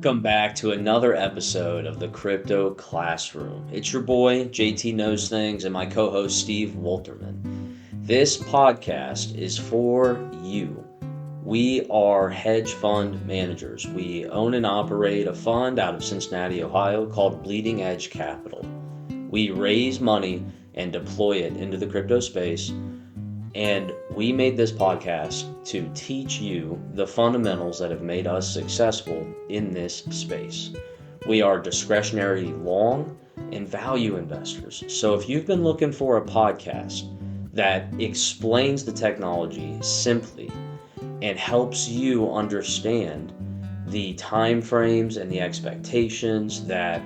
Welcome back to another episode of the Crypto Classroom. It's your boy, JT Knows Things, and my co host, Steve Wolterman. This podcast is for you. We are hedge fund managers. We own and operate a fund out of Cincinnati, Ohio called Bleeding Edge Capital. We raise money and deploy it into the crypto space. And we made this podcast to teach you the fundamentals that have made us successful in this space. We are discretionary long and value investors. So if you've been looking for a podcast that explains the technology simply and helps you understand the time frames and the expectations that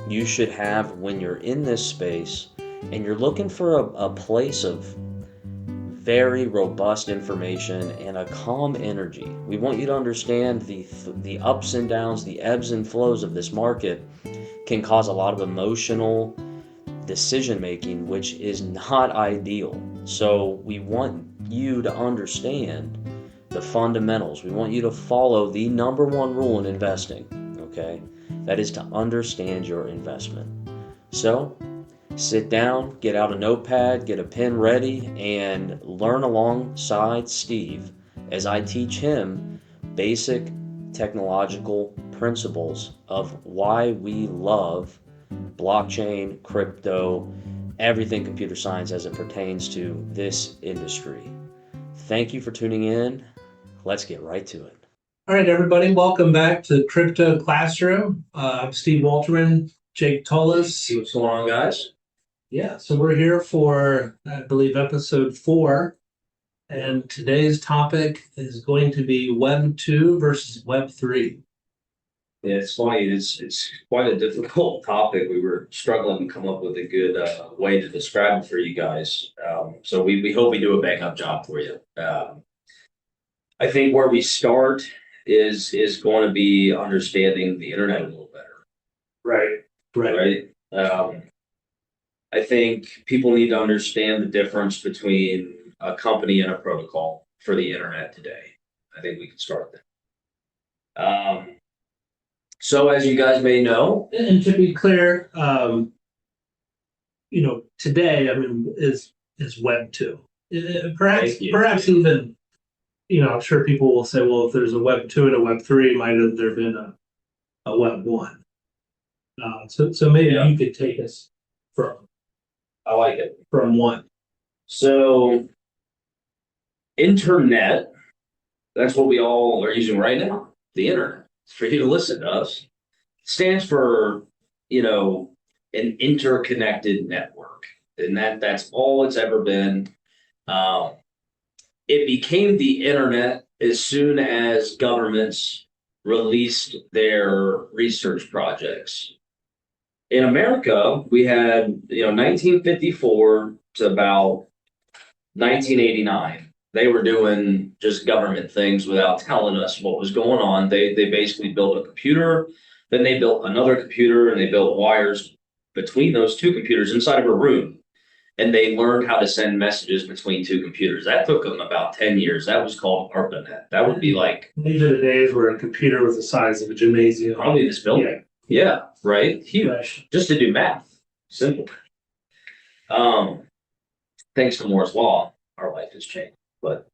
you should have when you're in this space, and you're looking for a place of very robust information and a calm energy. We want you to understand the ups and downs, the ebbs and flows of this market can cause a lot of emotional decision making, which is not ideal. So we want you to understand the fundamentals. We want you to follow the number one rule in investing, okay? That is to understand your investment. So sit down, get out a notepad, get a pen ready, and learn alongside Steve as I teach him basic technological principles of why we love blockchain, crypto, everything computer science as it pertains to this industry. Thank you for tuning in. Let's get right to it. All right, everybody, welcome back to Crypto Classroom. I'm Steve Wolterman, Jake Tullis. What's going on, guys? Yeah, so we're here for, I believe, episode 4. And today's topic is going to be Web 2 versus Web 3. Yeah, it's funny. It's quite a difficult topic. We were struggling to come up with a good way to describe it for you guys. So we hope we do a bang-up job for you. I think where we start is going to be understanding the internet a little better. Right. I think people need to understand the difference between a company and a protocol for the internet today. I think we can start there. So as you guys may know, And to be clear, today, is Web 2. Perhaps even, I'm sure people will say, well, if there's a Web 2 and a Web 3, might have there been a Web 1. So maybe you could take us from. I like it. From one. So internet, that's what we all are using right now. The internet. For you to listen to us. Stands for, an interconnected network. And that's all it's ever been. It became the internet as soon as governments released their research projects. In America, we had, 1954 to about 1989. They were doing just government things without telling us what was going on. They basically built a computer, then they built another computer, and they built wires between those two computers inside of a room. And they learned how to send messages between two computers. That took them about 10 years. That was called ARPANET. That would be like... These are the days where a computer was the size of a gymnasium. Probably this building. Yeah, right? Huge. Right. Just to do math. Simple. Thanks to Moore's Law, our life has changed. But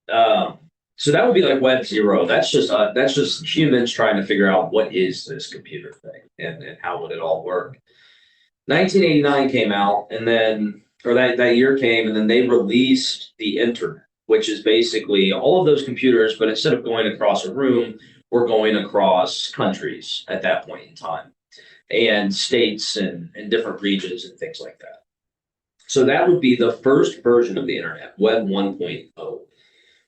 so that would be like Web 0. That's just humans trying to figure out what is this computer thing and how would it all work. 1989 came out, and then, or that year came, and then they released the internet, which is basically all of those computers, but instead of going across a room, we're going across countries at that point in time, and states and different regions and things like that. So that would be the first version of the internet, Web 1.0,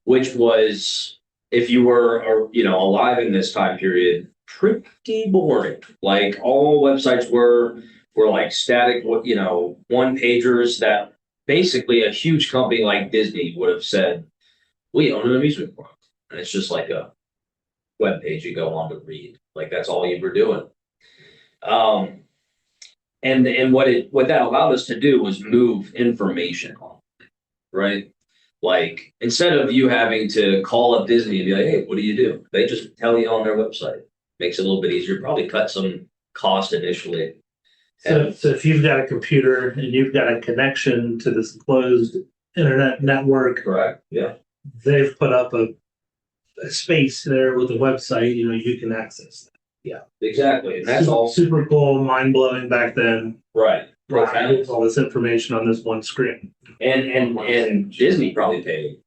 which was, if you were, alive in this time period, pretty boring. Like all websites were like static, one pagers that basically a huge company like Disney would have said, we own an amusement park. And it's just like a web page you go on to read. Like that's all you were doing. And what that allowed us to do was move information on, right? Like instead of you having to call up Disney and be like, hey, what do? They just tell you on their website. makes it a little bit easier, probably cut some cost initially. So if you've got a computer and you've got a connection to this closed internet network, Correct. Yeah. they've put up a space there with a website, you can access that. Yeah, exactly. And that's all super cool, mind blowing back then. right. Profound. All this information on this one screen. And Disney probably paid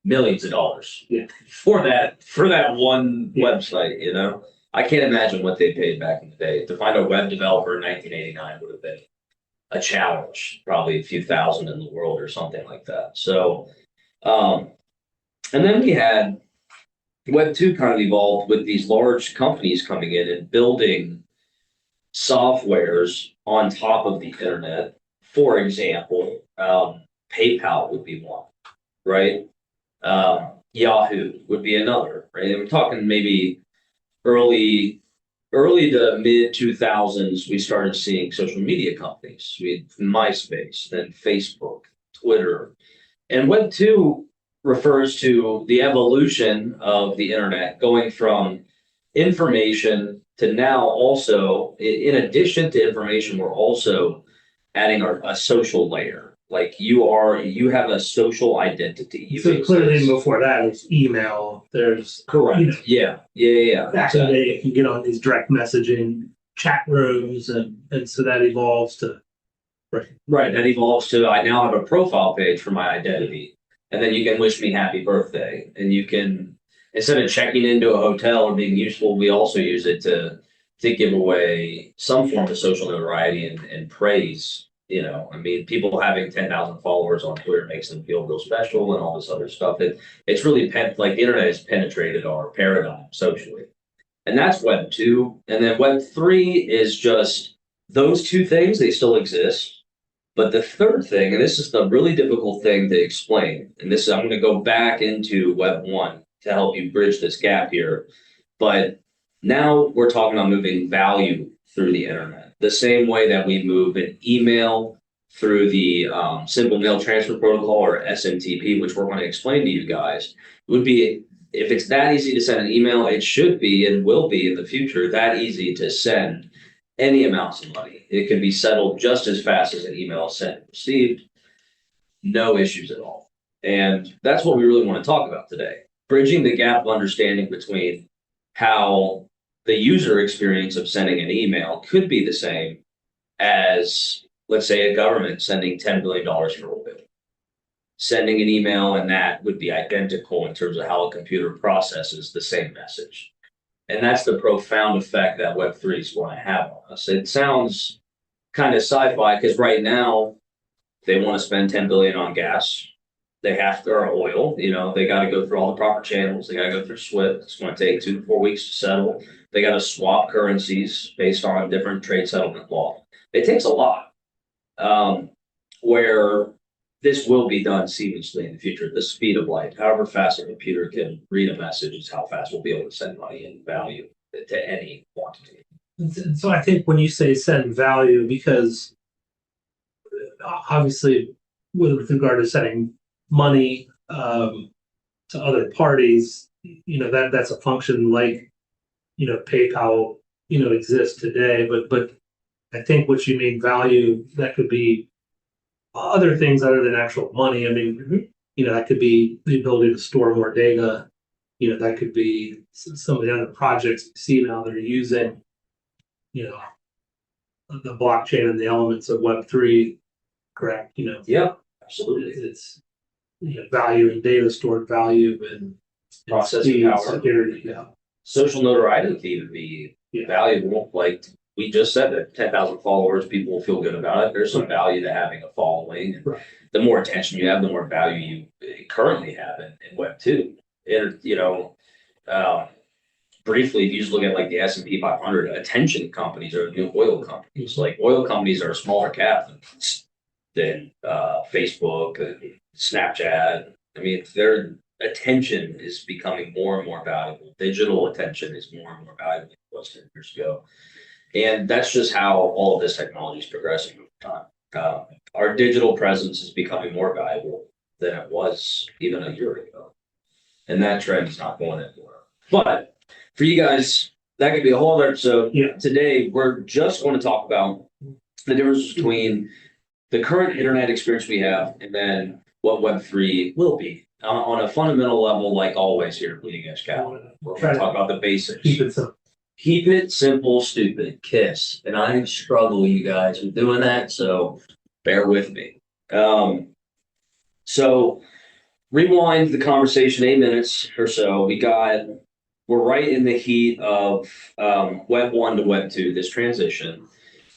millions of dollars Yeah. for that one website, I can't imagine what they paid back in the day. To find a web developer in 1989 would have been a challenge, probably a few thousand in the world or something like that. So, and then we had Web 2 kind of evolved with these large companies coming in and building softwares on top of the internet. For example, PayPal would be one, right? Yahoo would be another, right? And we're talking maybe early to mid 2000s, we started seeing social media companies. We had MySpace, then Facebook, Twitter, and Web 2 refers to the evolution of the internet going from information to now also, in addition to information, we're also adding a social layer. Like you have a social identity. You So clearly before that it's email. There's correct. Yeah. Back in the day, you can get on these direct messaging chat rooms, and so that evolves to right. That evolves to I now have a profile page for my identity, and then you can wish me happy birthday, and you can instead of checking into a hotel or being useful, we also use it to give away some form of social notoriety and praise. People having 10,000 followers on Twitter makes them feel real special and all this other stuff. It's really like the internet has penetrated our paradigm socially. And that's Web 2. And then Web 3 is just those two things, they still exist. But the third thing, and this is the really difficult thing to explain, and I'm going to go back into Web 1 to help you bridge this gap here. But now we're talking about moving value through the internet, the same way that we move an email through the simple mail transfer protocol or SMTP, which we're going to explain to you guys. It would be, if it's that easy to send an email, it should be and will be in the future that easy to send any amounts of money. It can be settled just as fast as an email is sent and received. No issues at all. And that's what we really want to talk about today. Bridging the gap of understanding between how the user experience of sending an email could be the same as, let's say, a government sending $10 billion for a bill. Sending an email and that would be identical in terms of how a computer processes the same message. And that's the profound effect that Web3 is going to have on us. It sounds kind of sci-fi because right now they want to spend $10 billion on gas. They have to, or oil, they got to go through all the proper channels. They got to go through SWIFT. It's going to take 2 to 4 weeks to settle. They got to swap currencies based on different trade settlement law. It takes a lot. Where this will be done seamlessly in the future, the speed of light. However fast a computer can read a message is how fast we'll be able to send money and value to any quantity. So I think when you say send value, because obviously with regard to sending money to other parties, that's a function like PayPal exists today, but I think what you mean value, that could be other things other than actual money. That could be the ability to store more data. That could be some of the other projects we see now that are using the blockchain and the elements of Web3. Correct. Yeah, absolutely. It's value and data, stored value and processing power, security. Yeah. Social notoriety can even be valuable. Like we just said, that 10,000 followers, people will feel good about it. There's some value to having a following. And the more attention you have, the more value you currently have in Web 2. And, briefly, if you just look at like the S&P 500, attention companies are new oil companies. Like oil companies are a smaller cap than Facebook, Snapchat. Their attention is becoming more and more valuable. Digital attention is more and more valuable than it was 10 years ago. And that's just how all of this technology is progressing over time. Our digital presence is becoming more valuable than it was even a year ago. And that trend is not going anywhere. But for you guys that could be a whole other. So Yeah. today we're just going to talk about the difference between the current internet experience we have and then what Web3 will be on a fundamental level, like always here at Bleeding Edge Capital. We're going to talk about the basics. Keep it simple, stupid, KISS. And I struggle, you guys, with doing that, so bear with me. So rewind the conversation 8 minutes or so. We're right in the heat of Web 1 to Web 2, this transition.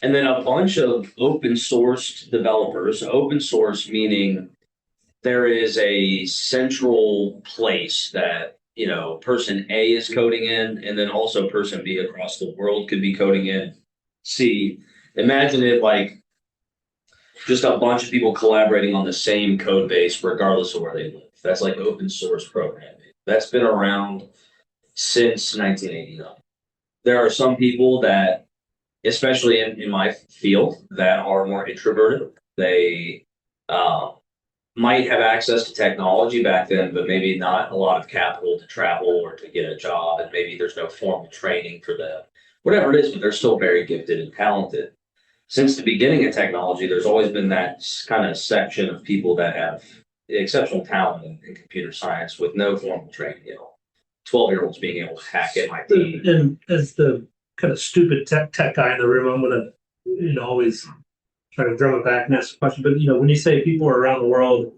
And then a bunch of open source developers, open source meaning there is a central place that, person A is coding in, and then also person B across the world could be coding in. C, imagine it like just a bunch of people collaborating on the same code base, regardless of where they live. That's like open source programming. That's been around since 1989. There are some people that, especially in my field, that are more introverted. They might have access to technology back then, but maybe not a lot of capital to travel or to get a job, and maybe there's no formal training for them. Whatever it is, but they're still very gifted and talented. Since the beginning of technology, there's always been that kind of section of people that have exceptional talent in computer science with no formal training. 12-year-olds being able to hack MIT. And as the kind of stupid tech guy in the room, I'm going to, always try to drum it back and ask a question. But, when you say people are around the world,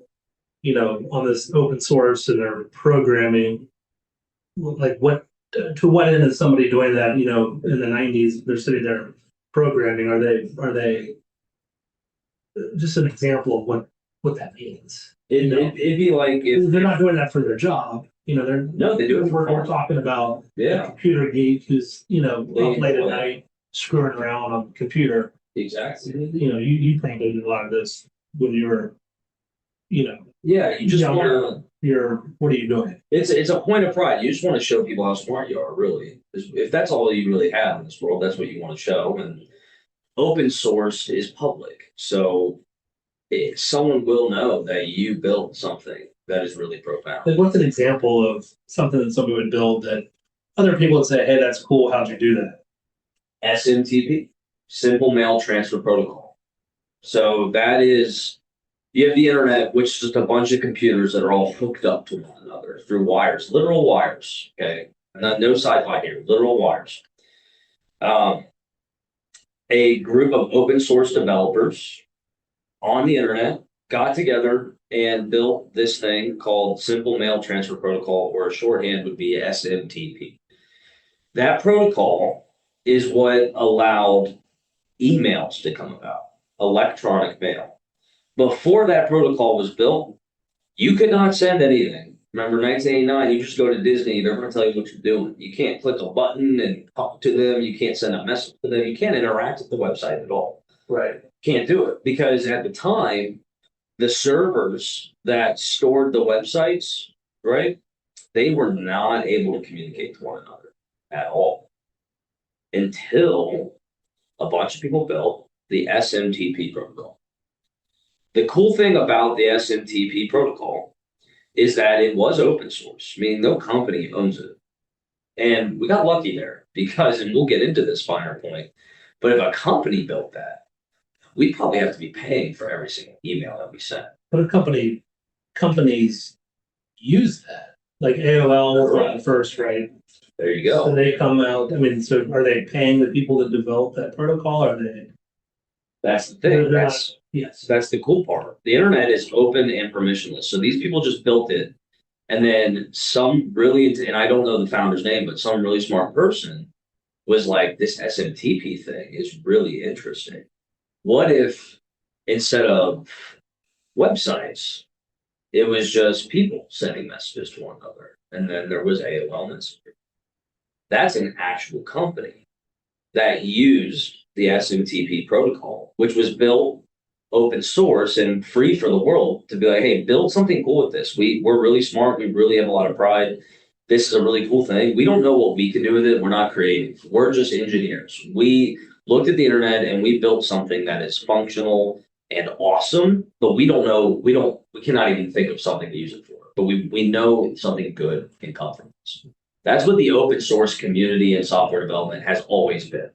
on this open source and they're programming, like to what end is somebody doing that? In the 90s, they're sitting there programming. Are they just an example of what that means? It'd be like if they're not doing that for their job. They do it. We're talking about a computer geek who's up late at night screwing around on the computer. Exactly. You probably did a lot of this when you were, Yeah, you just want to. What are you doing? It's a point of pride. You just want to show people how smart you are. Really, if that's all you really have in this world, that's what you want to show. And open source is public, so someone will know that you built something that is really profound. Like, what's an example of something that somebody would build that other people would say, "Hey, that's cool. How'd you do that?" SMTP, Simple Mail Transfer Protocol. So that is, you have the internet, which is just a bunch of computers that are all hooked up to one another through wires, literal wires. Okay, no sci-fi here, literal wires. A group of open source developers on the internet got together and built this thing called Simple Mail Transfer Protocol, or a shorthand would be SMTP. That protocol is what allowed emails to come about, electronic mail. Before that protocol was built, you could not send anything. Remember 1989, you just go to Disney, they're going to tell you what you're doing. You can't click a button and talk to them. You can't send a message to them. You can't interact with the website at all. Right. Can't do it because at the time, the servers that stored the websites, right, they were not able to communicate to one another at all until a bunch of people built the SMTP protocol. The cool thing about the SMTP protocol is that it was open source, meaning no company owns it. And we got lucky there because, and we'll get into this finer point, but if a company built that, we probably have to be paying for every single email that we send. But companies use that, like AOL was first, right? There you go. So they come out. I mean, so are they paying the people that develop that protocol? Or are they? That's the thing. That's the cool part. The internet is open and permissionless. So these people just built it, and then some really, and I don't know the founder's name, but some really smart person was like, this SMTP thing is really interesting. What if instead of websites, it was just people sending messages to one another, and then there was AOL Messenger? That's an actual company that used the SMTP protocol, which was built open source and free for the world, to be like, hey, build something cool with this. We're really smart. We really have a lot of pride. This is a really cool thing. We don't know what we can do with it. We're not creative. We're just engineers. We looked at the internet and we built something that is functional and awesome, but we don't know, we cannot even think of something to use it for. But we know something good can come from this. That's what the open source community and software development has always been.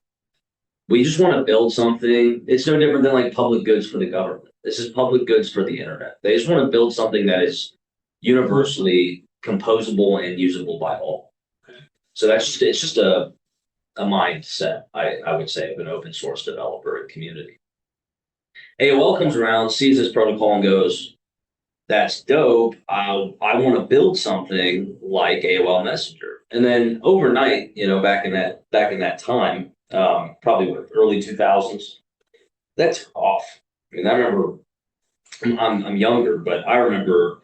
We just want to build something. It's no different than like public goods for the government. This is public goods for the internet. They just want to build something that is universally composable and usable by all. So it's just a mindset, I would say, of an open source developer and community. AOL comes around, sees this protocol and goes, that's dope. I want to build something like AOL Messenger. And then overnight, back in that time, probably early 2000s, that's off. I mean, I remember I'm younger, but I remember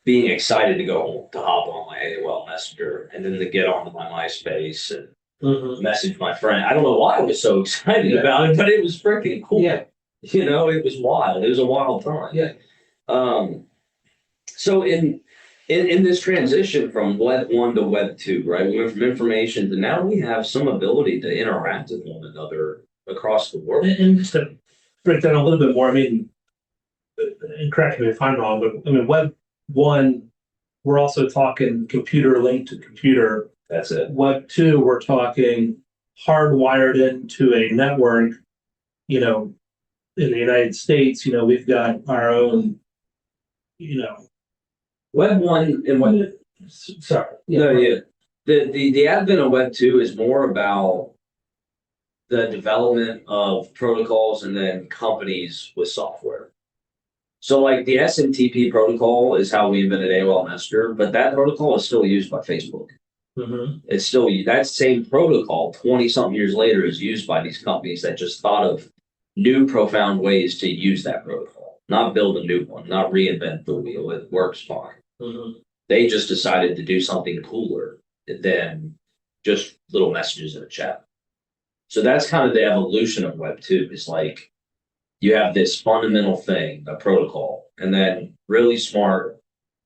being excited to hop on my AOL Messenger and then to get onto my MySpace and message my friend. I don't know why I was so excited about it, but it was freaking cool. Yeah. It was wild. It was a wild time. Yeah. So in this transition from Web 1 to Web 2, right? We went from information to now we have some ability to interact with one another across the world. And just to break down a little bit more, I mean, and correct me if I'm wrong, but I mean, Web 1, we're also talking computer linked to computer. That's it. Web 2, we're talking hardwired into a network, in the United States, we've got our own, Web 1 and Web. Sorry. No, yeah. The advent of Web 2 is more about the development of protocols and then companies with software. So like the SMTP protocol is how we invented AOL Messenger, but that protocol is still used by Facebook. It's still, that same protocol 20 something years later is used by these companies that just thought of new profound ways to use that protocol, not build a new one, not reinvent the wheel. It works fine. They just decided to do something cooler than just little messages in a chat. So that's kind of the evolution of Web 2. It's like you have this fundamental thing, a protocol, and then really smart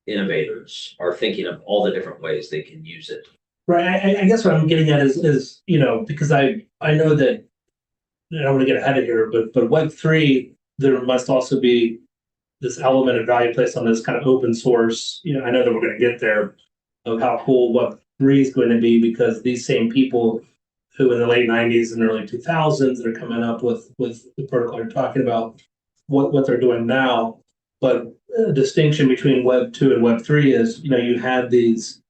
innovators are thinking of all the different ways they can use it. Right. I guess what I'm getting at is because I know that, I don't want to get ahead of here, but Web 3, there must also be this element of value placed on this kind of open source. I know that we're going to get there of how cool Web 3 is going to be, because these same people who in the late 90s and early 2000s that are coming up with the protocol you're talking about, what they're doing now. But a distinction between Web 2 and Web 3 is, you had these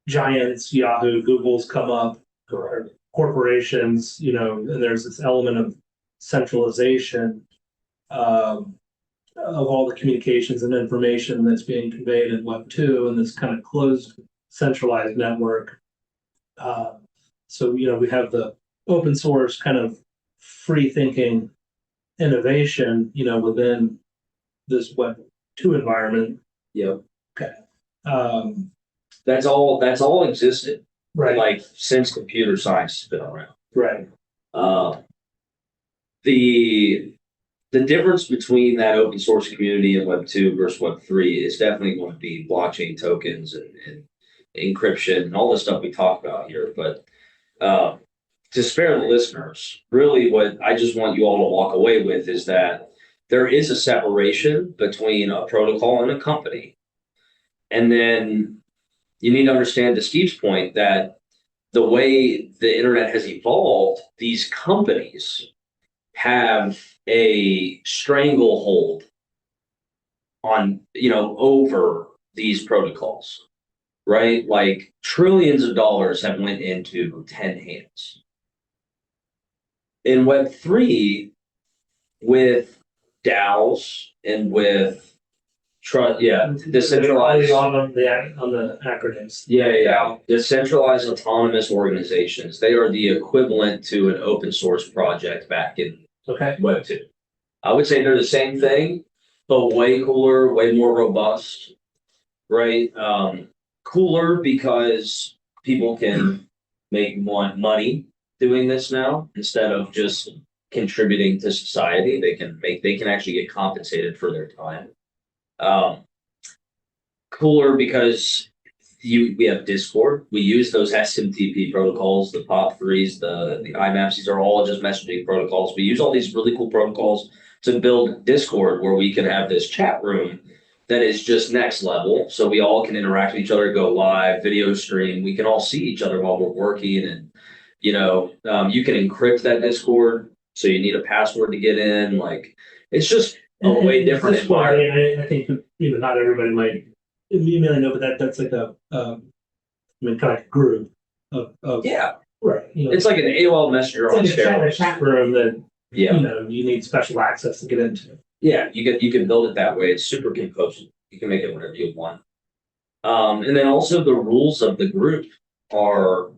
giants, Yahoo, Google's come up, or corporations, and there's this element of centralization of all the communications and information that's being conveyed in Web 2 and this kind of closed, centralized network. So, we have the open source kind of free thinking innovation, within this Web 2 environment. Yep. Okay. That's all existed. Right. Like since computer science has been around. Right. The difference between that open source community and Web 2 versus Web 3 is definitely going to be blockchain tokens and encryption and all the stuff we talk about here. But to spare the listeners, really what I just want you all to walk away with is that there is a separation between a protocol and a company. And then you need to understand, to Steve's point, that the way the internet has evolved, these companies have a stranglehold on, over these protocols, right? Like trillions of dollars have went into 10 hands. In Web 3, with DAOs and with decentralized on the acronyms. Yeah. Decentralized autonomous organizations. They are the equivalent to an open source project back in Web 2. I would say they're the same thing, but way cooler, way more robust, right? Cooler because people can make more money doing this now instead of just contributing to society. They can actually get compensated for their time. Cooler because we have Discord. We use those SMTP protocols, the POP3s, the IMAPs. These are all just messaging protocols. We use all these really cool protocols to build Discord where we can have this chat room that is just next level. So we all can interact with each other, go live, video stream. We can all see each other while we're working. And, you can encrypt that Discord. So you need a password to get in. Like, it's just a way different environment. I think, not everybody might, you may not know, but that's like kind of like a group of Yeah. right. It's like an AOL Messenger on it's like a steroids. chat room that Yeah. You need special access to get into. Yeah, you can build it that way. It's super composable. You can make it whatever you want. And then also the rules of the group are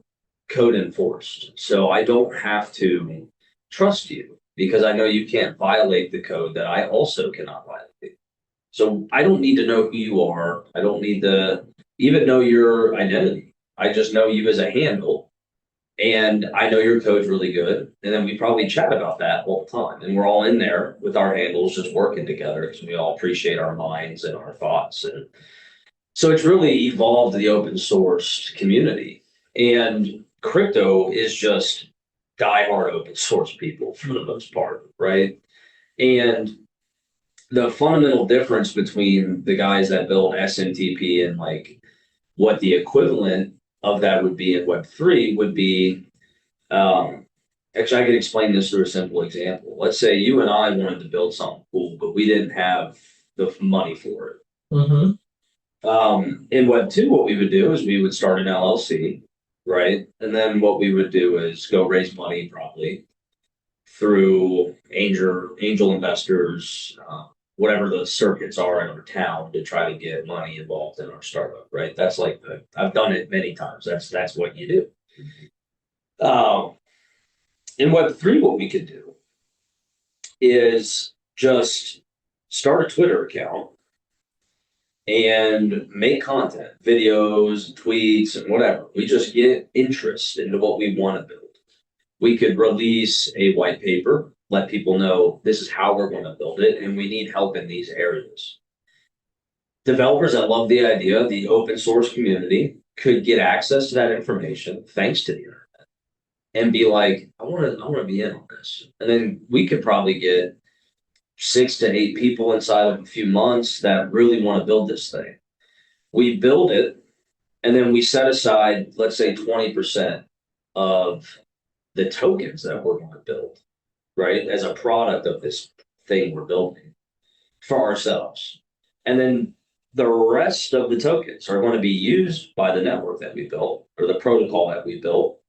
code enforced. So I don't have to trust you because I know you can't violate the code that I also cannot violate. So I don't need to know who you are. I don't need to even know your identity. I just know you as a handle. And I know your code's really good. And then we probably chat about that all the time. And we're all in there with our handles just working together because we all appreciate our minds and our thoughts. And so it's really evolved the open source community. And crypto is just diehard open source people for the most part, right? And the fundamental difference between the guys that build SMTP and like what the equivalent of that would be in Web3 would be, actually, I could explain this through a simple example. Let's say you and I wanted to build something cool, but we didn't have the money for it. In Web2, what we would do is we would start an LLC, right? And then what we would do is go raise money probably through angel investors, whatever the circuits are in our town to try to get money involved in our startup, right? That's like I've done it many times. That's what you do. In Web3, what we could do is just start a Twitter account and make content, videos, tweets, and whatever. We just get interest into what we want to build. We could release a white paper, let people know this is how we're going to build it, and we need help in these areas. Developers that love the idea, the open source community, could get access to that information thanks to the internet and be like, I want to be in on this. And then we could probably get 6 to 8 people inside of a few months that really want to build this thing. We build it, and then we set aside, let's say, 20% of the tokens that we're going to build, right, as a product of this thing we're building for ourselves. And then the rest of the tokens are going to be used by the network that we built or the protocol that we built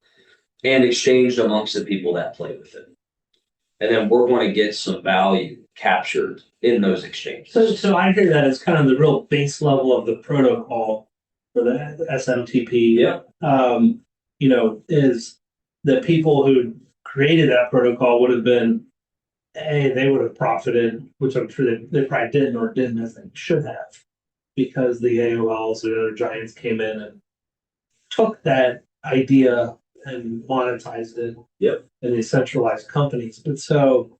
and exchanged amongst the people that play with it. And then we're going to get some value captured in those exchanges. So I hear that as kind of the real base level of the protocol for the SMTP. Yeah. Is the people who created that protocol would have been, they would have profited, which I'm sure they probably didn't or didn't as they should have, because the AOLs or other giants came in and took that idea and monetized it. Yep. In these centralized companies. But so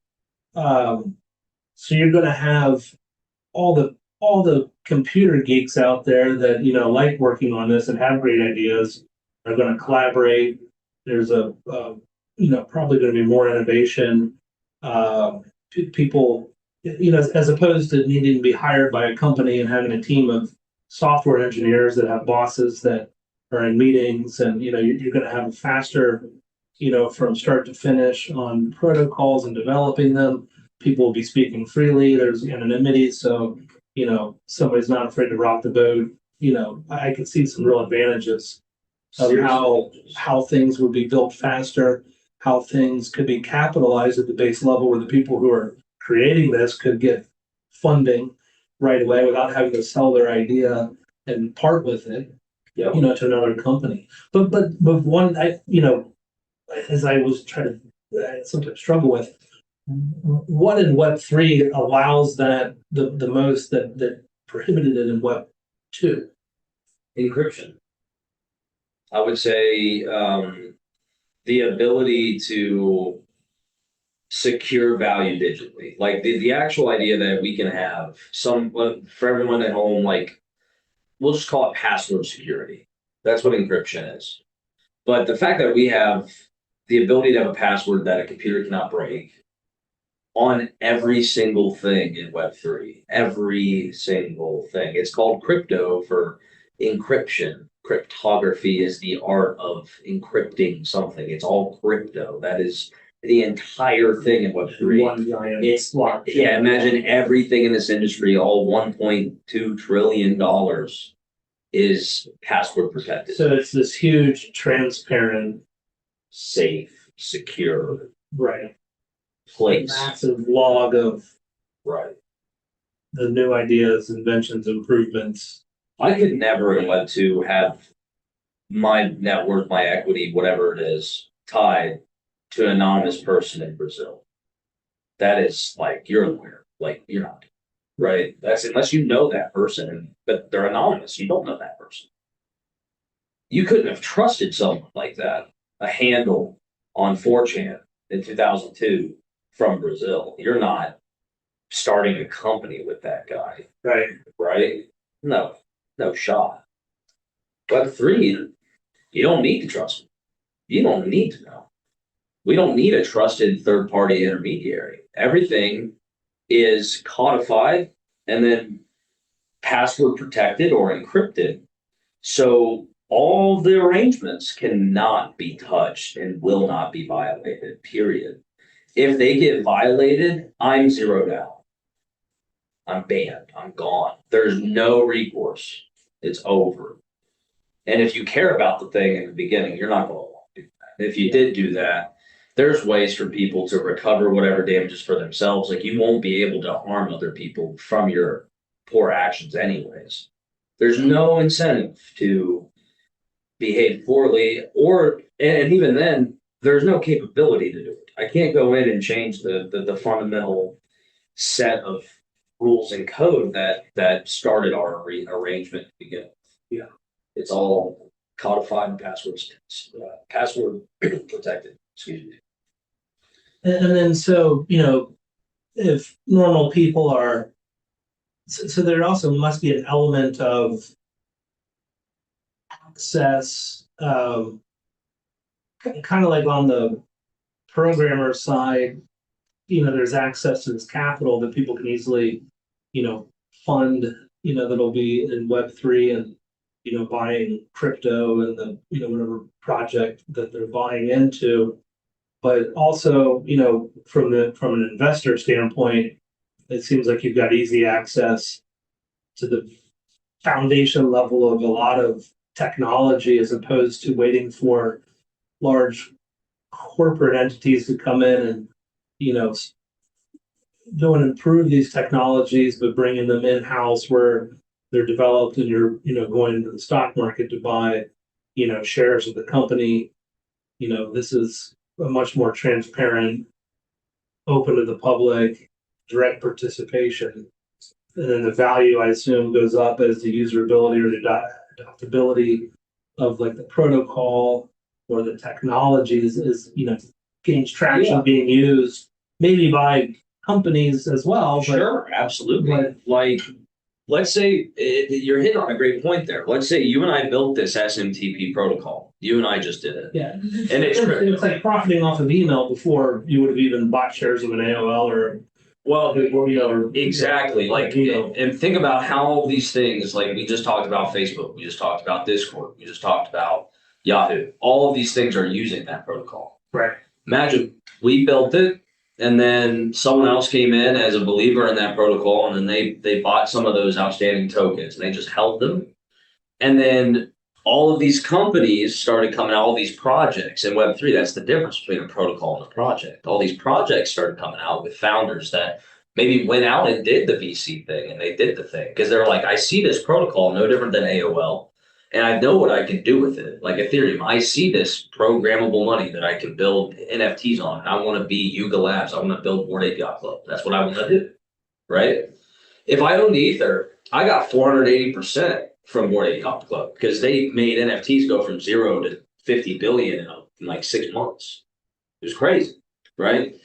you're going to have all the computer geeks out there that like working on this and have great ideas are going to collaborate. There's probably going to be more innovation. People, as opposed to needing to be hired by a company and having a team of software engineers that have bosses that are in meetings, and you're going to have a faster, from start to finish on protocols and developing them. People will be speaking freely. There's anonymity, so somebody's not afraid to rock the boat. I could see some real advantages of how things would be built faster, how things could be capitalized at the base level, where the people who are creating this could get funding right away without having to sell their idea and part with it, Yep. to another company. But one, as I was trying to sometimes struggle with, what in Web3 allows that the most that prohibited it in Web2? Encryption. I would say the ability to secure value digitally. Like the actual idea that we can have some, for everyone at home, like we'll just call it password security. That's what encryption is. But the fact that we have the ability to have a password that a computer cannot break, on every single thing in Web3. Every single thing. It's called crypto for encryption. Cryptography is the art of encrypting something. It's all crypto. That is the entire thing in Web3. One giant It's blockchain. yeah, imagine everything in this industry, all $1.2 trillion is password protected. So it's this huge, transparent, Safe, secure right, place. massive log of Right. the new ideas, inventions, improvements. I could never in Web2 have my net worth, my equity, whatever it is, tied to an anonymous person in Brazil. That is like, you're aware, like you're not, right? That's unless you know that person, but they're anonymous. You don't know that person. You couldn't have trusted someone like that, a handle on 4chan in 2002 from Brazil. You're not starting a company with that guy, Right. right? No, no shot. Web3, you don't need to trust them. You don't need to know. We don't need a trusted third-party intermediary. Everything is codified and then password protected or encrypted. So all the arrangements cannot be touched and will not be violated, period. If they get violated, I'm zeroed out. I'm banned. I'm gone. There's no recourse. It's over. And if you care about the thing in the beginning, you're not going to want to do that. If you did do that, there's ways for people to recover whatever damages for themselves. Like you won't be able to harm other people from your poor actions anyways. There's no incentive to behave poorly and even then, there's no capability to do it. I can't go in and change the fundamental set of rules and code that started our arrangement to begin with. Yeah. It's all codified and password protected. Excuse me. And then so, if normal people are, so there also must be an element of access, kind of like on the programmer side, there's access to this capital that people can easily, fund, that'll be in Web3 and, buying crypto and the, whatever project that they're buying into. But also, from an investor standpoint, it seems like you've got easy access to the foundation level of a lot of technology as opposed to waiting for large corporate entities to come in and, go and improve these technologies, but bringing them in-house where they're developed and you're, going into the stock market to buy, shares of the company. This is a much more transparent, open to the public, direct participation. And then the value, I assume, goes up as the usability or the adaptability of like the protocol or the technology is gains traction being used, maybe by companies as well. But, sure, absolutely. Like, let's say you're hitting on a great point there. Let's say you and I built this SMTP protocol. You and I just did it. Yeah, and it's like profiting off of email before you would have even bought shares of an AOL or. Well, exactly. Like, and think about how all these things, like we just talked about Facebook, we just talked about Discord, we just talked about Yahoo. All of these things are using that protocol. Right. Imagine we built it and then someone else came in as a believer in that protocol and then they bought some of those outstanding tokens and they just held them. And then all of these companies started coming out, all these projects in Web3. That's the difference between a protocol and a project. All these projects started coming out with founders that maybe went out and did the VC thing and they did the thing because they're like, I see this protocol no different than AOL and I know what I can do with it. Like Ethereum, I see this programmable money that I can build NFTs on. I want to be Yuga Labs. I want to build Bored Ape Yacht Club. That's what I want to do, right? If I owned Ether, I got 480% from Bored Ape Yacht Club because they made NFTs go from 0 to 50 billion in like 6 months. It was crazy, right?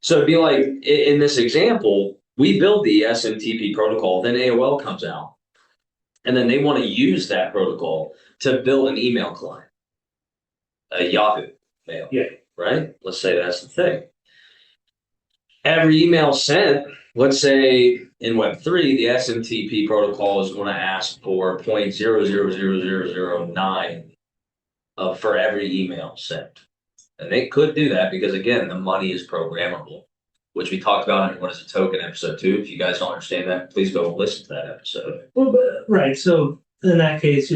So it'd be like in this example, we build the SMTP protocol, then AOL comes out, and then they want to use that protocol to build an email client, a Yahoo mail, yeah, right? Let's say that's the thing. every email sent, let's say in Web3, the SMTP protocol is going to ask for 0.000009 for every email sent. And they could do that because, again, the money is programmable, which we talked about in What is a Token episode 2. If you guys don't understand that, please go listen to that episode. Well, right. So in that case,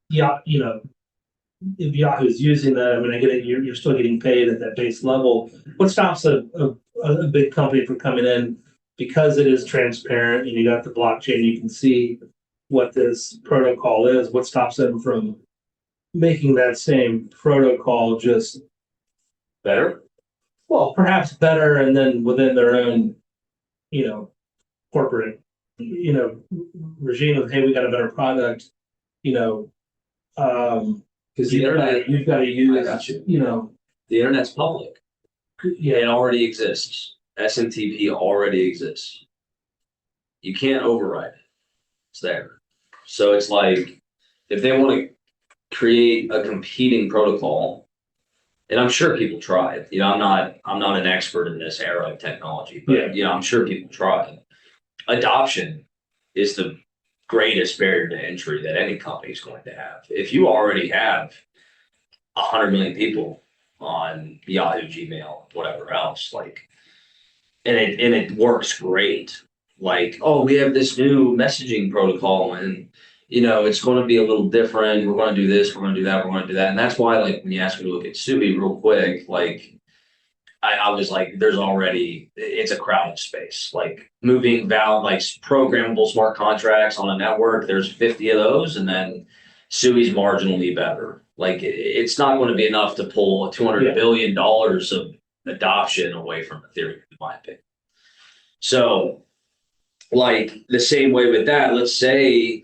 yeah, if Yahoo's using that, I mean, I get it. You're still getting paid at that base level. What stops a big company from coming in because it is transparent and you got the blockchain? You can see what this protocol is. What stops them from making that same protocol just better? Well, perhaps better, and then within their own, corporate, regime of, hey, we got a better product, because the internet, you've got to use, the internet's public. Yeah, it already exists. SMTP already exists. You can't override it. It's there. So it's like if they want to create a competing protocol, and I'm sure people tried. I'm not an expert in this era of technology, but I'm sure people tried. Adoption is the greatest barrier to entry that any company is going to have. If you already have 100 million people on Yahoo, Gmail, whatever else, and it works great. We have this new messaging protocol, and it's going to be a little different. We're going to do this, we're going to do that, we're going to do that, and that's why, when you asked me to look at Sui real quick, I was like, it's a crowded space. Moving programmable smart contracts on a network, there's 50 of those, and then Sui's marginally better. It's not going to be enough to pull $200 billion of adoption away from Ethereum, in my opinion. So, the same way with that, let's say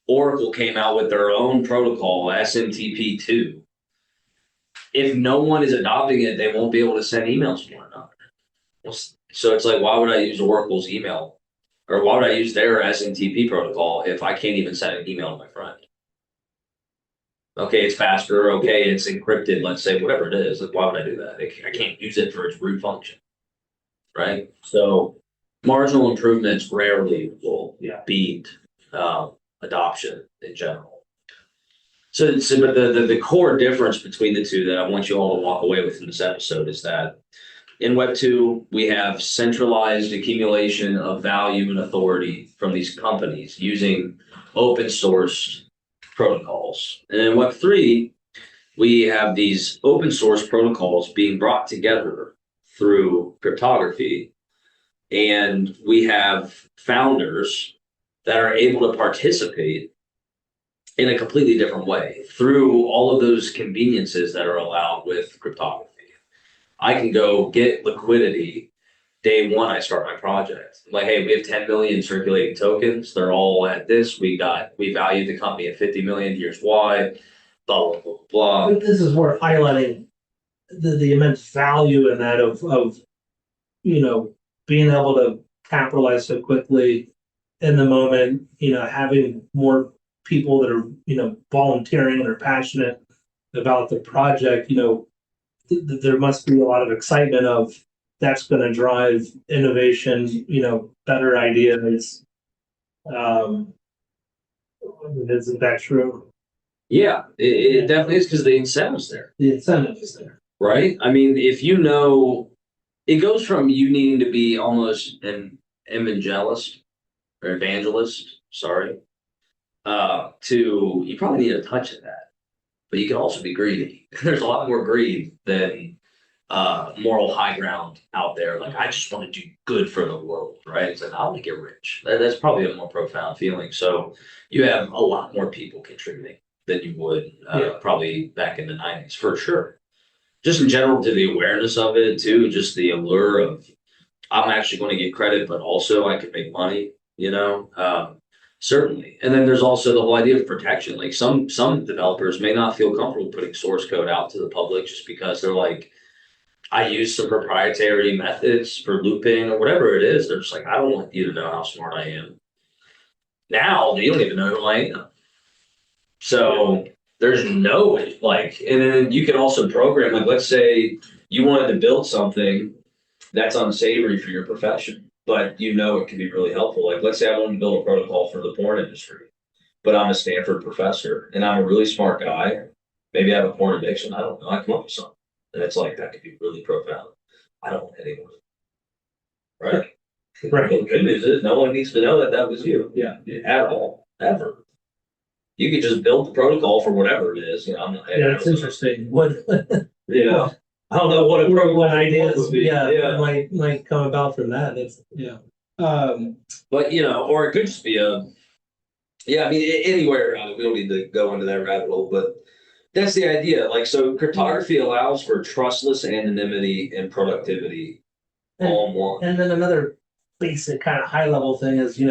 Oracle came out with their own protocol, SMTP2. If no one is adopting it, they won't be able to send emails to one another. So it's why would I use Oracle's email? Or why would I use their SMTP protocol if I can't even send an email to my friend? Okay, it's faster. Okay, it's encrypted, let's say, whatever it is. Why would I do that? I can't use it for its root function. Right? So marginal improvements rarely will beat adoption in general. But the core difference between the two that I want you all to walk away with in this episode is that in Web 2, we have centralized accumulation of value and authority from these companies using open source protocols. And in Web 3, we have these open source protocols being brought together through cryptography. And we have founders that are able to participate in a completely different way through all of those conveniences that are allowed with cryptography. I can go get liquidity day one I start my project. Hey, we have 10 million circulating tokens. They're all at this. We valued the company at 50 million, here's why, blah, blah, blah, blah. But this is worth highlighting the immense value in that of being able to capitalize so quickly in the moment, having more people that are, volunteering and are passionate about the project, there must be a lot of excitement of that's going to drive innovation, better ideas. Isn't that true? Yeah, it definitely is because the incentive's there. The incentive is there. Right? I mean, if it goes from you needing to be almost an evangelist, sorry, to you probably need a touch of that. But you can also be greedy. There's a lot more greed than moral high ground out there. I just want to do good for the world, right? It's I want to get rich. That's probably a more profound feeling. So you have a lot more people contributing than you would probably back in the 90s, for sure. Just in general, to the awareness of it, too, just the allure of I'm actually going to get credit, but also I can make money, certainly. And then there's also the whole idea of protection. Some developers may not feel comfortable putting source code out to the public just because they're I use some proprietary methods for looping or whatever it is. They're just I don't want you to know how smart I am. Now, you don't even know who I am. So there's no and then you can also program, let's say you wanted to build something that's unsavory for your profession, but you know it can be really helpful. Like, let's say I want to build a protocol for the porn industry, but I'm a Stanford professor and I'm a really smart guy. Maybe I have a porn addiction. I don't know. I come up with something. And it's like, that could be really profound. I don't want anyone. Right? Right. The good news is no one needs to know that that was you. Yeah. At all. Ever. You could just build the protocol for whatever it is. You know, I'm not, Yeah, it's interesting. What Yeah. I don't know what a protocol what ideas would be. might come about from that. That's But you know, or it could just be I mean, anywhere around it. We don't need to go into that rabbit hole, but that's the idea. Like, so cryptography allows for trustless anonymity and productivity all in one. And then another basic kind of high level thing is,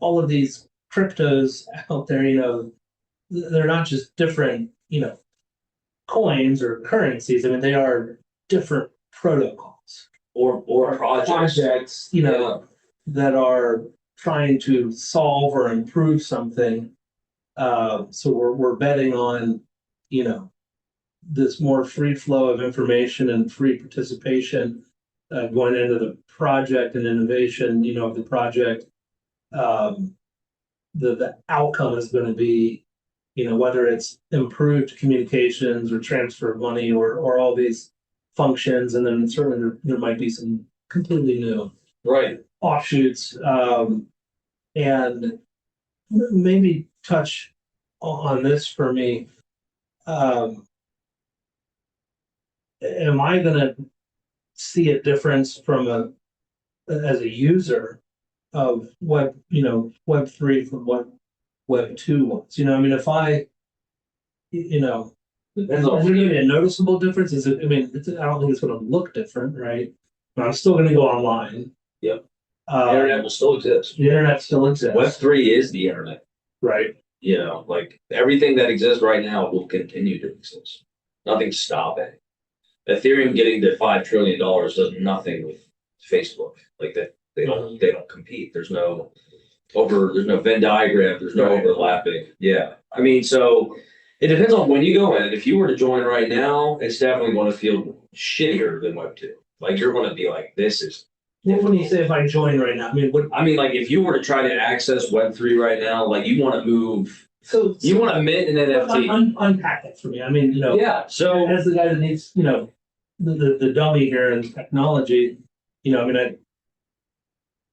all of these cryptos out there, they're not just different, coins or currencies. I mean, they are different protocols Or projects. That are trying to solve or improve something. So we're betting on, this more free flow of information and free participation going into the project and innovation, of the project. The outcome is going to be, whether it's improved communications or transfer of money or all these functions, and then certainly there might be some completely new offshoots, and maybe touch on this for me. Am I going to see a difference as a user of Web3 from what Web2 was? I mean, if I, is there going to be a noticeable difference? I don't think it's going to look different, right? But I'm still going to go online. Yep. The internet will still exist. The internet still exists. Web3 is the internet. Right. Like everything that exists right now will continue to exist. Nothing's stopping. Ethereum getting to $5 trillion does nothing with Facebook. Like that, they don't compete. There's no Venn diagram. There's no overlapping. Yeah. I mean, so it depends on when you go in. If you were to join right now, it's definitely going to feel shittier than Web2. Like you're going to be like, this is. What do you say if I join right now? I mean, like if you were to try to access Web3 right now, like you want to move. So you want to mint an NFT. Unpack it for me. I mean, Yeah. So as the guy that needs, the dummy here in technology, I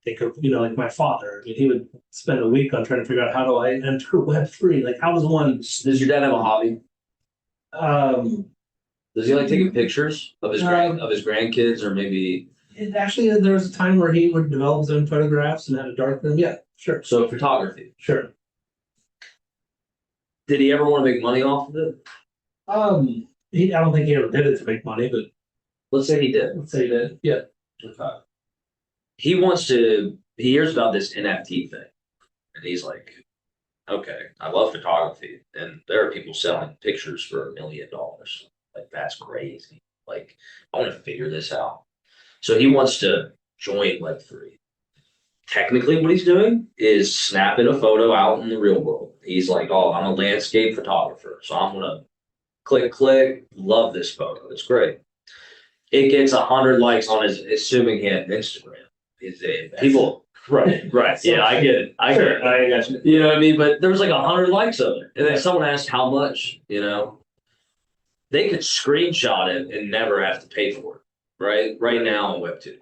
think of, like my father. I mean, he would spend a week on trying to figure out how do I enter Web3. Like, how does one? Does your dad have a hobby? Does he like taking pictures of his grandkids, or maybe? Actually, there was a time where he would develop his own photographs and had a darkroom. Yeah, sure. So photography. Sure. Did he ever want to make money off of it? I don't think he ever did it to make money, but let's say he did. Let's say he did. Yeah. Okay. He hears about this NFT thing, and he's like, okay, I love photography, and there are people selling pictures for $1 million. Like, that's crazy. Like, I want to figure this out. So he wants to join Web3. Technically, what he's doing is snapping a photo out in the real world. He's like, oh, I'm a landscape photographer, so I'm going to click, love this photo. It's great. It gets 100 likes on assuming he had Instagram. People, right. Yeah, I get it. I got you. You know what I mean? But there was like 100 likes of it. And then someone asked how much, they could screenshot it and never have to pay for it. Right now on Web2,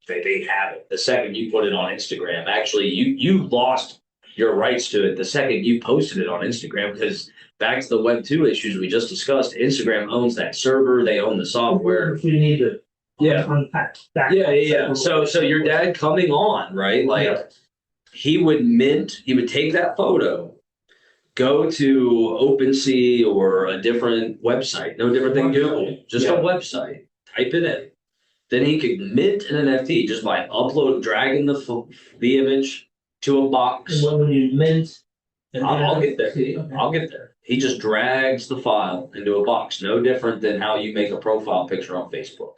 they have it. The second you put it on Instagram, actually, you lost your rights to it the second you posted it on Instagram, because back to the Web2 issues we just discussed, Instagram owns that server, they own the software. We need to unpack that. Yeah. So your dad coming on, right? Like he would take that photo, go to OpenSea or a different website, no different than Google, just a website, type it in. Then he could mint an NFT just by dragging the image to a box. And when you mint, I'll get there. Okay. I'll get there. He just drags the file into a box, no different than how you make a profile picture on Facebook.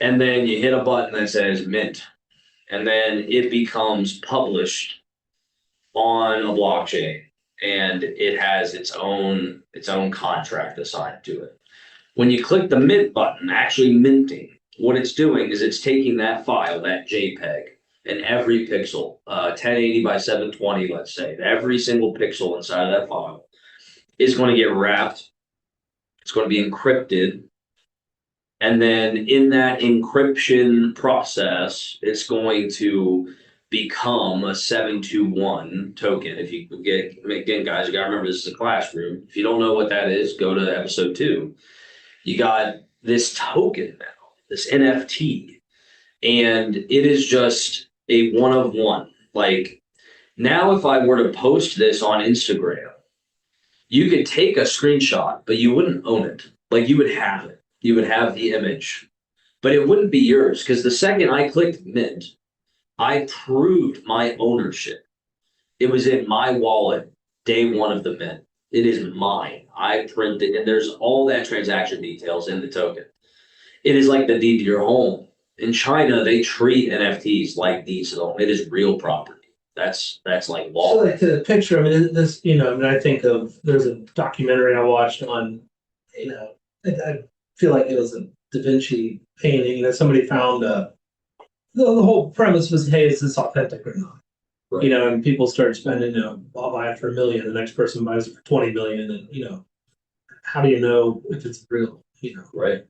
And then you hit a button that says mint, and then it becomes published on a blockchain, and it has its own contract assigned to it. When you click the mint button, actually minting, what it's doing is it's taking that file, that JPEG, and every pixel, 1080 by 720, let's say, every single pixel inside of that file is going to get wrapped. It's going to be encrypted. And then in that encryption process, it's going to become a 721 token. If you get, again, guys, you got to remember this is a classroom. If you don't know what that is, go to episode 2. You got this token now, this NFT, and it is just a one of one. Like now, if I were to post this on Instagram, you could take a screenshot, but you wouldn't own it. Like you would have it. You would have the image, but it wouldn't be yours because the second I clicked mint, I proved my ownership. It was in my wallet day one of the mint. It is mine. I printed, and there's all that transaction details in the token. It is like the deed to your home. In China, they treat NFTs like deeds to the home. It is real property. That's like law. So like the picture, I mean, this, I think of, there's a documentary I watched on, I feel like it was a Da Vinci painting that somebody found, the whole premise was, hey, is this authentic or not? Right. And people start spending, I'll buy it for $1 million, the next person buys it for 20 million, and how do you know if it's real? Right.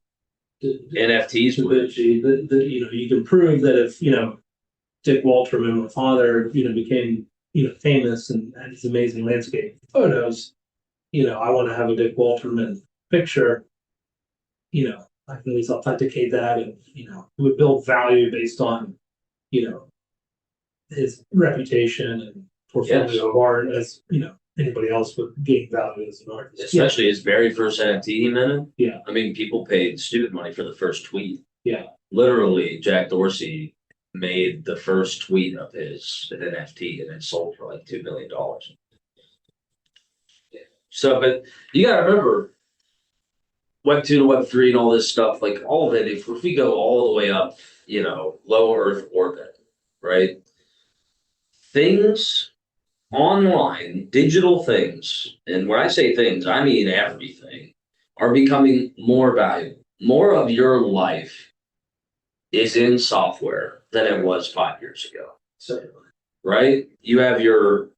NFTs, you can prove that if Dick Walterman, my father, became famous and had these amazing landscape photos, I want to have a Dick Walterman picture, I can at least authenticate that, and it would build value based on his reputation and portfolio of art, as anybody else would gain value as an artist. Especially his very first NFT he minted. Yeah. I mean, people paid stupid money for the first tweet. Yeah. Literally, Jack Dorsey made the first tweet of his an NFT and it sold for like $2 million. Yeah. So, but you got to remember, Web2 to Web3 and all this stuff, like all of it, if we go all the way up, low Earth orbit, right? Things online, digital things, and when I say things, I mean everything, are becoming more valuable. More of your life is in software than it was 5 years ago. Certainly. Right? You have your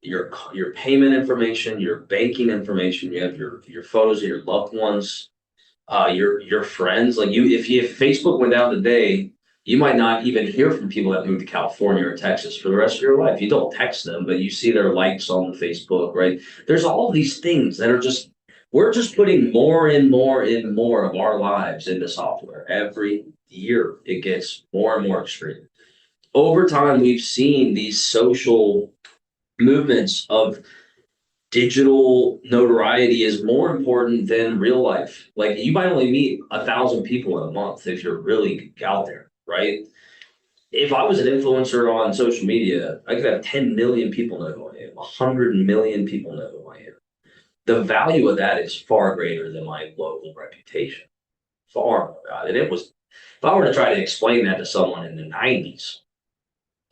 payment information, your banking information, you have your photos of your loved ones, your friends. Like if Facebook went down today, you might not even hear from people that moved to California or Texas for the rest of your life. You don't text them, but you see their likes on Facebook, right? There's all these things that are we're just putting more and more and more of our lives into software. Every year, it gets more and more extreme. Over time, we've seen these social movements of digital notoriety is more important than real life. Like you might only meet 1,000 people in a month if you're really out there, right? If I was an influencer on social media, I could have 10 million people know who I am, 100 million people know who I am. The value of that is far greater than my local reputation. Far more valuable. And it was, if I were to try to explain that to someone in the 90s,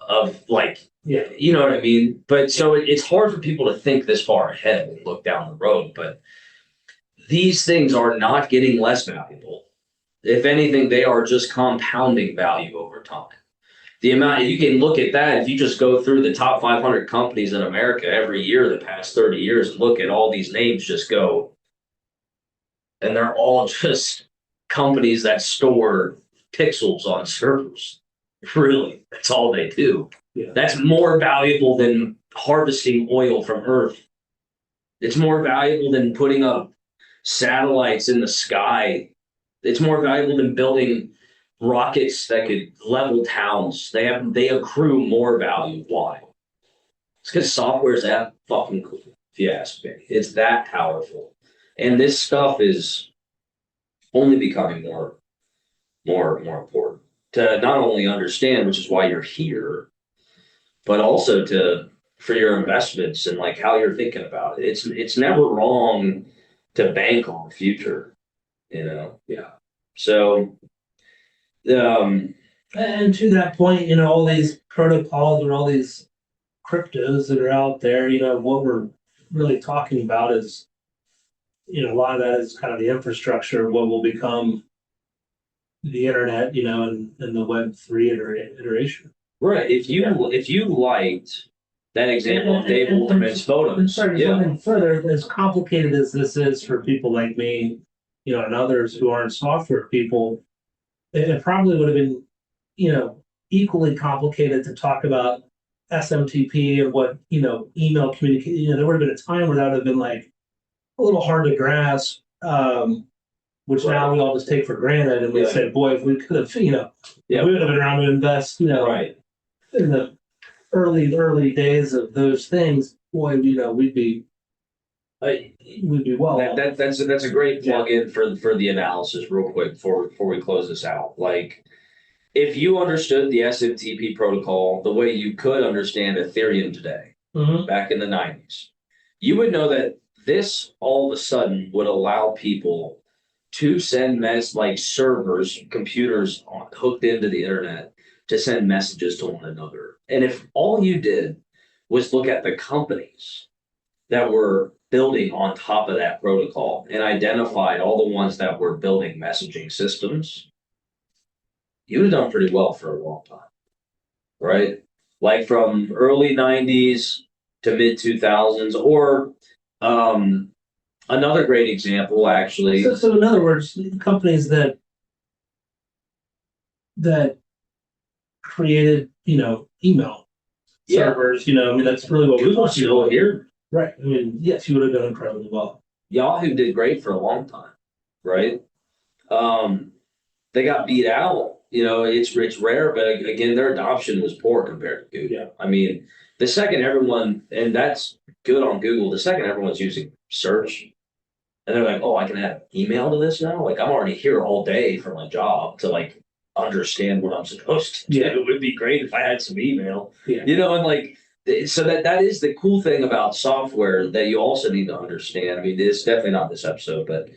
of like, yeah, you know what I mean? But so it's hard for people to think this far ahead and look down the road, but these things are not getting less valuable. If anything, they are just compounding value over time. The amount, you can look at that if you just go through the top 500 companies in America every year, the past 30 years, and look at all these names, just go, and they're all just companies that store pixels on servers. Really, that's all they do. Yeah. That's more valuable than harvesting oil from Earth. It's more valuable than putting up satellites in the sky. It's more valuable than building rockets that could level towns. They accrue more value. Why? It's because software is that fucking cool, if you ask me. It's that powerful. And this stuff is only becoming more important to not only understand, which is why you're here, but also for your investments and like how you're thinking about it. It's never wrong to bank on the future, Yeah. So, and to that point, all these protocols and all these cryptos that are out there, what we're really talking about is, a lot of that is kind of the infrastructure of what will become the internet, and the Web3 iteration. Right. If you liked that example of Dave Wolterman's photos, Something further, as complicated as this is for people like me, and others who aren't software people, it probably would have been, equally complicated to talk about SMTP and what, email communication. There would have been a time where that would have been like a little hard to grasp, which now we all just take for granted. And we say, boy, if we could have, we would have been around to invest, right. in the early days of those things, boy, we'd be well. That's a great plug-in for the analysis real quick before we close this out. Like, if you understood the SMTP protocol the way you could understand Ethereum today, back in the 90s, you would know that this all of a sudden would allow people to send like servers, computers hooked into the internet to send messages to one another. And if all you did was look at the companies that were building on top of that protocol and identified all the ones that were building messaging systems, you would have done pretty well for a long time, right? Like from early 90s to mid 2000s, or another great example, actually. So in other words, companies that created, email servers, that's really what we're doing here. Right. I mean, yes, you would have done incredibly well. Yahoo did great for a long time, right? They got beat out. It's rare, but again, their adoption was poor compared to Google. Yeah. I mean, the second everyone, and that's good on Google, the second everyone's using search, and they're like, oh, I can add email to this now? Like, I'm already here all day for my job to, like, understand what I'm supposed to do. It would be great if I had some email. Yeah. And, like, so that is the cool thing about software that you also need to understand. I mean, it's definitely not this episode, but,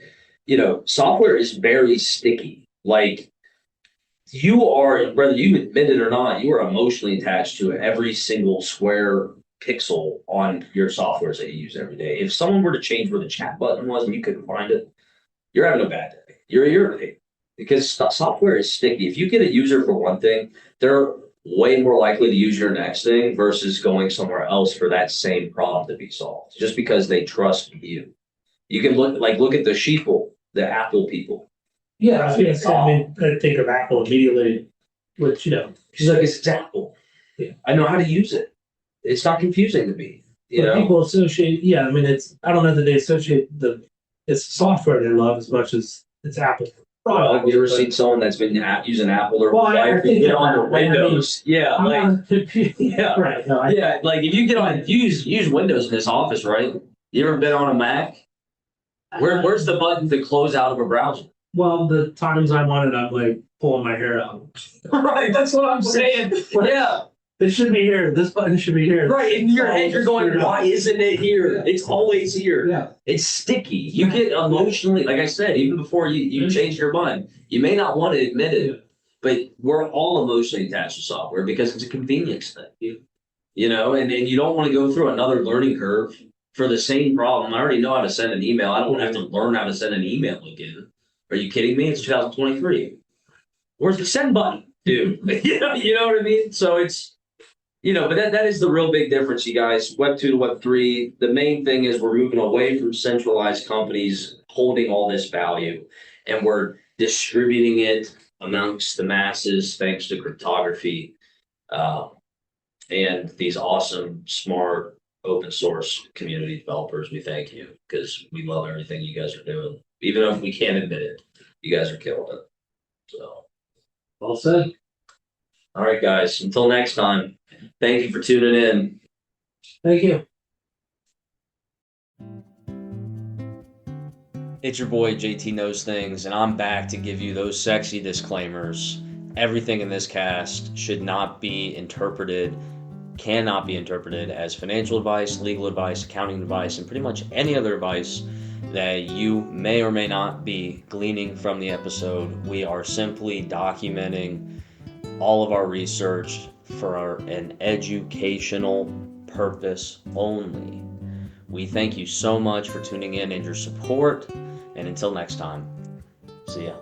software is very sticky. Like, you are, whether you admit it or not, you are emotionally attached to every single square pixel on your softwares that you use every day. If someone were to change where the chat button was and you couldn't find it, you're having a bad day. You're irritated because software is sticky. If you get a user for one thing, they're way more likely to use your next thing versus going somewhere else for that same problem to be solved, just because they trust you. You can look at the sheeple, the Apple people. Yeah, I think of Apple immediately, which, she's like, it's Apple. Yeah. I know how to use it. It's not confusing to me. People associate, I don't know that they associate it's software they love as much as it's Apple. Well, have you ever seen someone that's been using Apple or I think on their Windows? Yeah, right. No, like if you use Windows in this office, right? You ever been on a Mac? Where's the button to close out of a browser? Well, the times I'm on it, I'm like pulling my hair out. Right, that's what I'm saying. Yeah. It should be here. This button should be here. Right, in your head, you're going, why isn't it here? Yeah. It's always here. Yeah. It's sticky. You get emotionally, like I said, even before you change your mind, you may not want to admit it, but we're all emotionally attached to software because it's a convenience thing. And you don't want to go through another learning curve for the same problem. I already know how to send an email. I don't have to learn how to send an email again. Are you kidding me? It's 2023. Where's the send button, dude? You know what I mean? So it's, but that is the real big difference, you guys. Web 2 to Web 3. The main thing is we're moving away from centralized companies holding all this value, and we're distributing it amongst the masses thanks to cryptography and these awesome, smart, open source community developers. We thank you because we love everything you guys are doing. Even if we can't admit it, you guys are killing it. So, well said. All right, guys. Until next time, thank you for tuning in. Thank you. It's your boy JT Knows Things, and I'm back to give you those sexy disclaimers. Everything in this cast cannot be interpreted as financial advice, legal advice, accounting advice, and pretty much any other advice that you may or may not be gleaning from the episode. We are simply documenting all of our research for an educational purpose only. We thank you so much for tuning in and your support. And until next time, see ya.